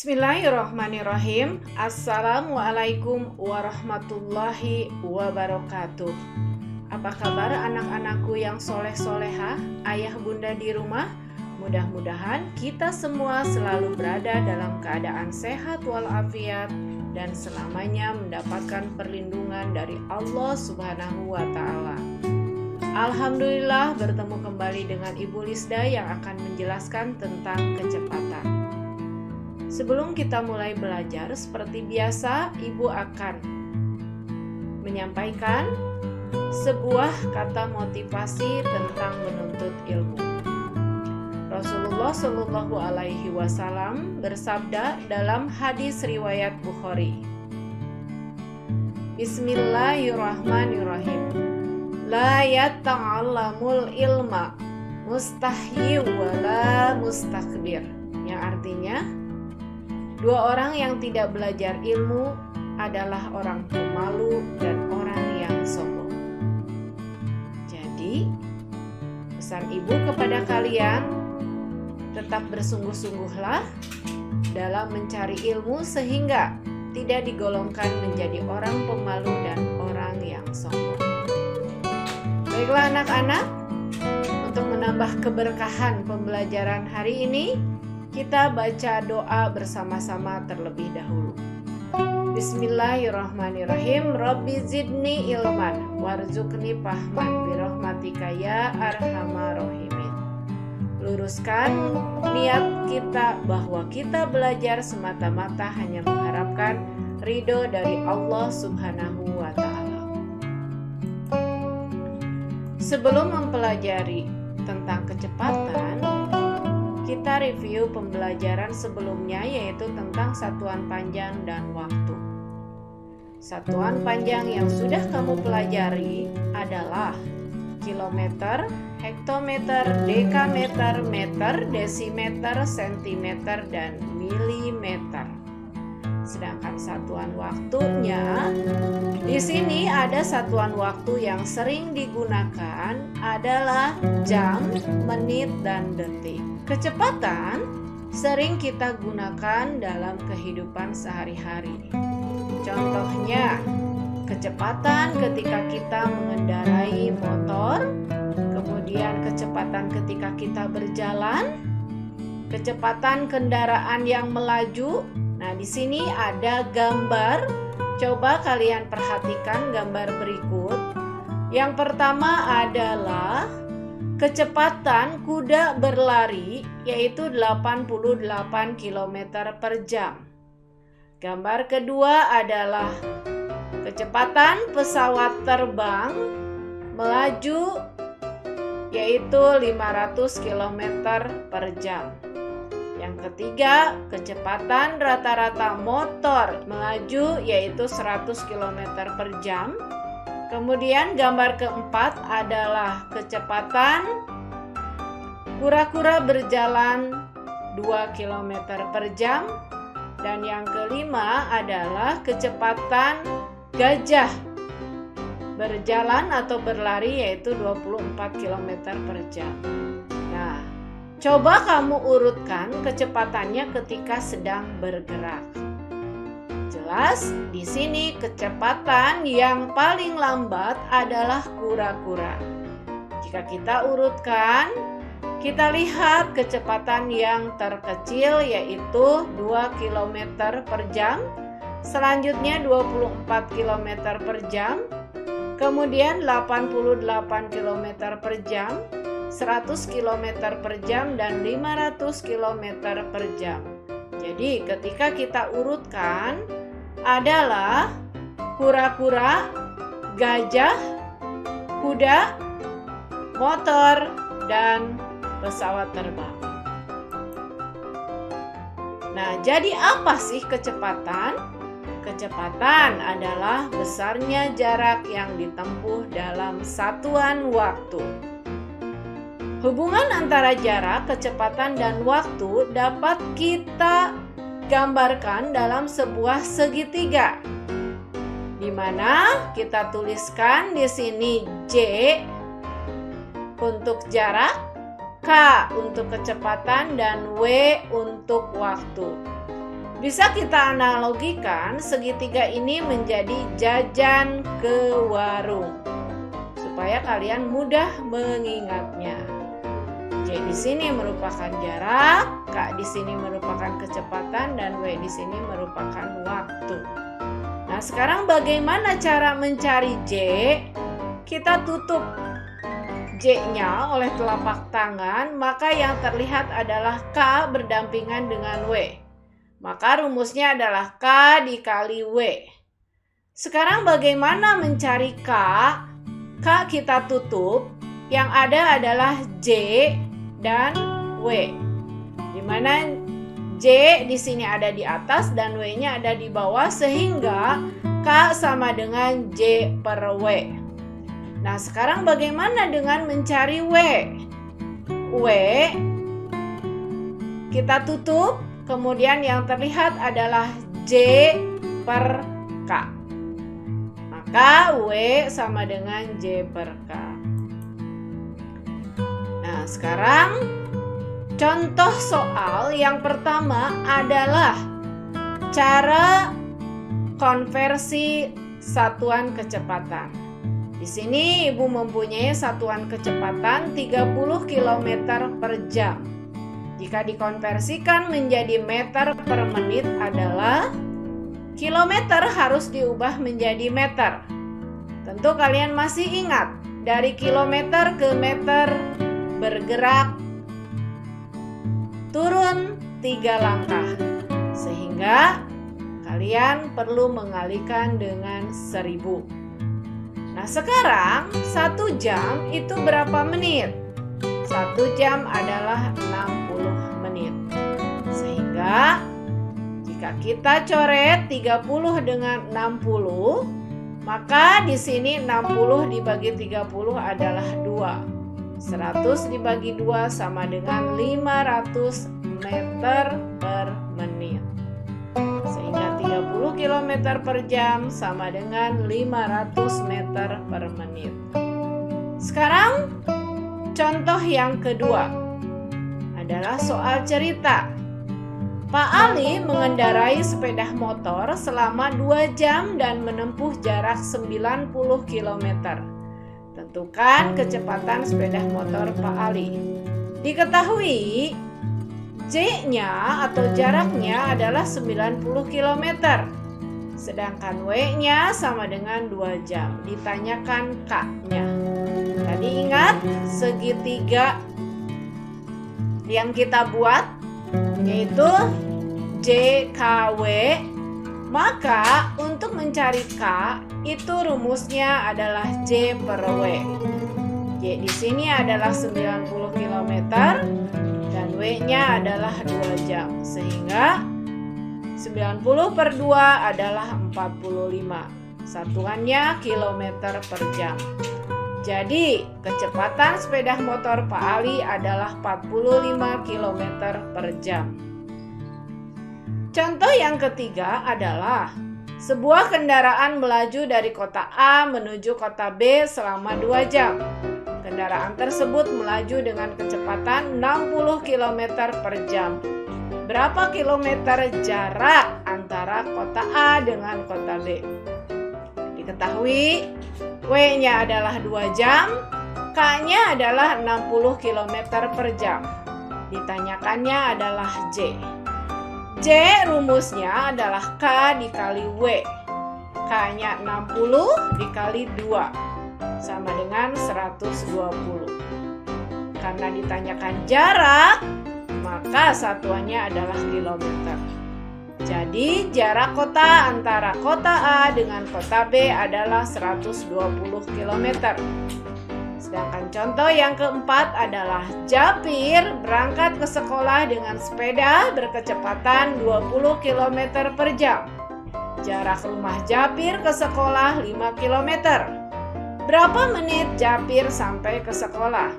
Bismillahirrahmanirrahim. Assalamualaikum warahmatullahi wabarakatuh. Apa kabar anak-anakku yang soleh-solehah, ayah bunda di rumah? Mudah-mudahan kita semua selalu berada dalam keadaan sehat walafiat dan selamanya mendapatkan perlindungan dari Allah Subhanahu wa Ta'ala. Alhamdulillah bertemu kembali dengan Ibu Lisda yang akan menjelaskan tentang kecepatan. Sebelum kita mulai belajar, seperti biasa, Ibu akan menyampaikan sebuah kata motivasi tentang menuntut ilmu. Rasulullah Shallallahu Alaihi Wasallam bersabda dalam hadis riwayat Bukhari, Bismillahirrahmanirrahim. La yata'allamul ilma mustahyi wala mustakbir. Yang artinya, dua orang yang tidak belajar ilmu adalah orang pemalu dan orang yang sombong. Jadi, pesan ibu kepada kalian, tetap bersungguh-sungguhlah dalam mencari ilmu sehingga tidak digolongkan menjadi orang pemalu dan orang yang sombong. Baiklah anak-anak, untuk menambah keberkahan pembelajaran hari ini, kita baca doa bersama-sama terlebih dahulu. Bismillahirrahmanirrahim. Rabbi zidni ilman warzuqni fahman birahmatika ya arhamar rahimin. Luruskan niat kita bahwa kita belajar semata-mata hanya mengharapkan ridho dari Allah Subhanahu wa Ta'ala. Sebelum mempelajari tentang kecepatan, kita review pembelajaran sebelumnya, yaitu tentang satuan panjang dan waktu. Satuan panjang yang sudah kamu pelajari adalah kilometer, hektometer, dekameter, meter, desimeter, sentimeter, dan milimeter. Sedangkan satuan waktunya, di sini ada satuan waktu yang sering digunakan adalah jam, menit, dan detik. Kecepatan sering kita gunakan dalam kehidupan sehari-hari. Contohnya, kecepatan ketika kita mengendarai motor, kemudian kecepatan ketika kita berjalan, kecepatan kendaraan yang melaju. Nah, di sini ada gambar. Coba kalian perhatikan gambar berikut. Yang pertama adalah kecepatan kuda berlari, yaitu 88 km per jam. Gambar kedua adalah kecepatan pesawat terbang melaju, yaitu 500 km per jam. Yang ketiga, kecepatan rata-rata motor melaju, yaitu 100 km per jam. Kemudian gambar keempat adalah kecepatan kura-kura berjalan 2 km per jam. Dan yang kelima adalah kecepatan gajah berjalan atau berlari, yaitu 24 km per jam. Nah, coba kamu urutkan kecepatannya ketika sedang bergerak. Jelas, di sini kecepatan yang paling lambat adalah kura-kura. Jika kita urutkan, kita lihat kecepatan yang terkecil yaitu 2 km per jam, selanjutnya 24 km per jam, kemudian 88 km per jam, 100 km per jam, dan 500 km per jam. Jadi ketika kita urutkan adalah kura-kura, gajah, kuda, motor, dan pesawat terbang. Nah, jadi apa sih kecepatan? Kecepatan adalah besarnya jarak yang ditempuh dalam satuan waktu. Hubungan antara jarak, kecepatan, dan waktu dapat kita gambarkan dalam sebuah segitiga, di mana kita tuliskan di sini J untuk jarak, K untuk kecepatan, dan W untuk waktu. Bisa kita analogikan segitiga ini menjadi jajan ke warung supaya kalian mudah mengingatnya. J di sini merupakan jarak, K di sini merupakan kecepatan, dan W di sini merupakan waktu. Nah, sekarang bagaimana cara mencari J? Kita tutup J-nya oleh telapak tangan, maka yang terlihat adalah K berdampingan dengan W. Maka rumusnya adalah K dikali W. Sekarang bagaimana mencari K? K kita tutup, yang ada adalah J dan W. Di mana J di sini ada di atas dan W-nya ada di bawah, sehingga K sama dengan J per W. Nah, sekarang bagaimana dengan mencari W? W kita tutup, kemudian yang terlihat adalah J per K. Maka W sama dengan J per K. Nah, sekarang contoh soal yang pertama adalah cara konversi satuan kecepatan. Di sini Ibu mempunyai satuan kecepatan 30 km per jam. Jika dikonversikan menjadi meter per menit adalah kilometer harus diubah menjadi meter. Tentu kalian masih ingat, dari kilometer ke meter bergerak turun 3 langkah. Sehingga kalian perlu mengalihkan dengan 1000. Nah, sekarang 1 jam itu berapa menit? 1 jam adalah 60 menit. Sehingga jika kita coret 30 dengan 60, maka di sini 60 dibagi 30 adalah 2. 100 dibagi 2 sama dengan 500 meter per menit. Sehingga 30 km per jam sama dengan 500 meter per menit. Sekarang contoh yang kedua adalah soal cerita. Pak Ali mengendarai sepeda motor selama 2 jam dan menempuh jarak 90 km. Tentukan kecepatan sepeda motor Pak Ali. Diketahui J-nya atau jaraknya adalah 90 km. Sedangkan W-nya sama dengan 2 jam. Ditanyakan K-nya. Tadi ingat segitiga yang kita buat yaitu JKW. Maka untuk mencari K itu rumusnya adalah J per W. J di sini adalah 90 km dan W-nya adalah 2 jam. Sehingga 90 per 2 adalah 45. Satuannya kilometer per jam. Jadi kecepatan sepeda motor Pak Ali adalah 45 km per jam. Contoh yang ketiga adalah sebuah kendaraan melaju dari kota A menuju kota B selama 2 jam. Kendaraan tersebut melaju dengan kecepatan 60 km per jam. Berapa kilometer jarak antara kota A dengan kota B? Diketahui W-nya adalah 2 jam, K-nya adalah 60 km per jam. Ditanyakannya adalah J. J rumusnya adalah K dikali W. K-nya 60 dikali 2 sama dengan 120. Karena ditanyakan jarak, maka satuannya adalah kilometer. Jadi jarak kota antara kota A dengan kota B adalah 120 km. Sedangkan contoh yang keempat adalah Japir berangkat ke sekolah dengan sepeda berkecepatan 20 km per jam. Jarak rumah Japir ke sekolah 5 km. Berapa menit Japir sampai ke sekolah?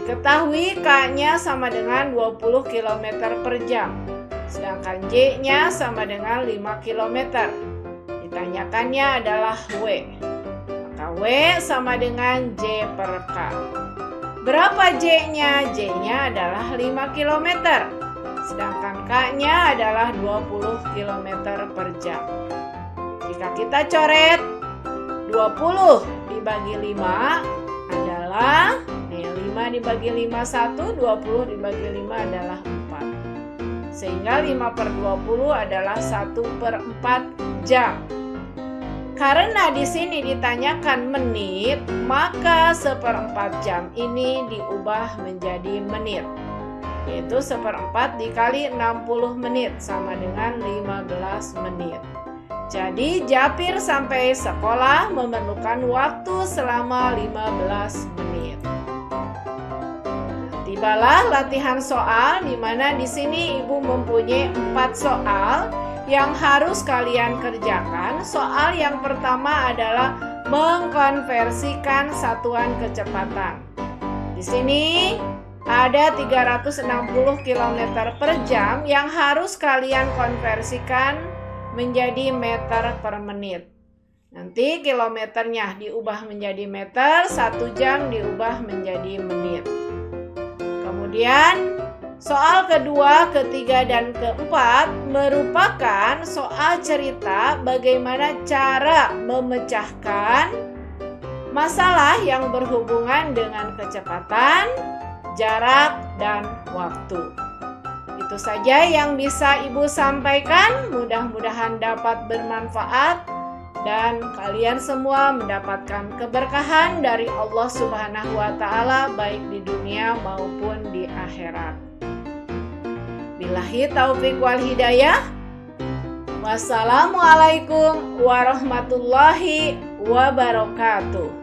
Diketahui K-nya sama dengan 20 km per jam. Sedangkan J-nya sama dengan 5 km. Ditanyakannya adalah W. Maka W sama dengan J per K. Berapa J-nya? J-nya adalah 5 km. sedangkan K-nya adalah 20 km per jam. Jika kita coret 20 dibagi 5 adalah 5 dibagi 5 1, 20 dibagi 5 adalah 4. Sehingga 5/20 adalah 1/4 jam. Karena di sini ditanyakan menit, maka 1/4 jam ini diubah menjadi menit. Yaitu 1/4 dikali 60 menit sama dengan 15 menit. Jadi Japir sampai sekolah memerlukan waktu selama 15 menit. Tibalah latihan soal di mana di sini Ibu mempunyai 4 soal yang harus kalian kerjakan. Soal yang pertama adalah mengkonversikan satuan kecepatan. Di sini ada 360 km per jam yang harus kalian konversikan menjadi meter per menit. Nanti kilometernya diubah menjadi meter, 1 jam diubah menjadi menit. Kemudian soal kedua, ketiga, dan keempat merupakan soal cerita bagaimana cara memecahkan masalah yang berhubungan dengan kecepatan, jarak, dan waktu. Itu saja yang bisa Ibu sampaikan. Mudah-mudahan dapat bermanfaat dan kalian semua mendapatkan keberkahan dari Allah Subhanahu wa Ta'ala, baik di dunia maupun di akhirat. Billahi taufiq wal hidayah. Wassalamualaikum warahmatullahi wabarakatuh.